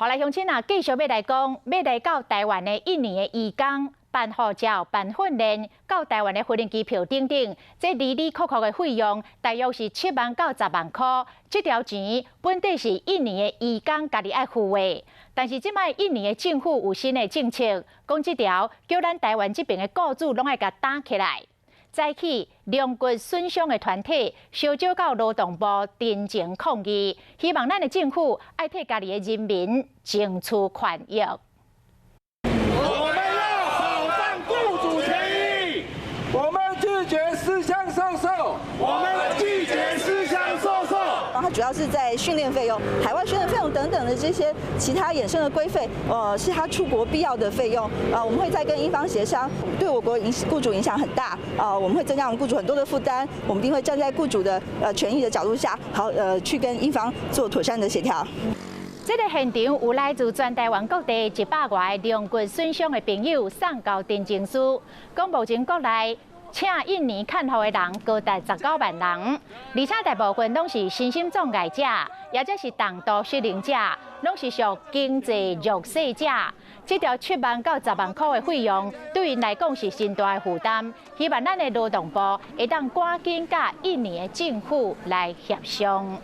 后来乡亲啊，继续要来到台湾的印尼的移工办护照、办训练，到台湾的飞机票等等，这里里扣扣的费用大约是7万到10万块。这条钱本地是印尼的移工家己爱付的，但是即摆印尼的政府有新的政策，讲这条叫咱台湾这边的雇主拢爱甲打起来。早起，两骨损伤的团体烧酒到劳动部陈情抗议，希望咱的政府爱替家己的人民争取权益。我们要保障雇主权益，我们拒绝私相授受，我们拒绝私相授受。它主要是在训练费用、海外训练费用等等的这些其他衍生的规费，是他出国必要的费用。我们会再跟英方协商，对我国雇主影响很大。我们会增加我们雇主很多的负担，我们一定会站在雇主的权益的角度下，去跟英方做妥善的协调。这个现场有来自全台湾各地100外的两骨损伤的朋友送到陈情书，讲目前国内请印尼看护的人高达19万人，而且大部分拢是身心障碍者，也者是重度失能者，拢是属经济弱势者。这条7万到10万块的费用，对因来讲是真大的负担。希望咱的劳动部会当赶紧甲印尼的政府来协商。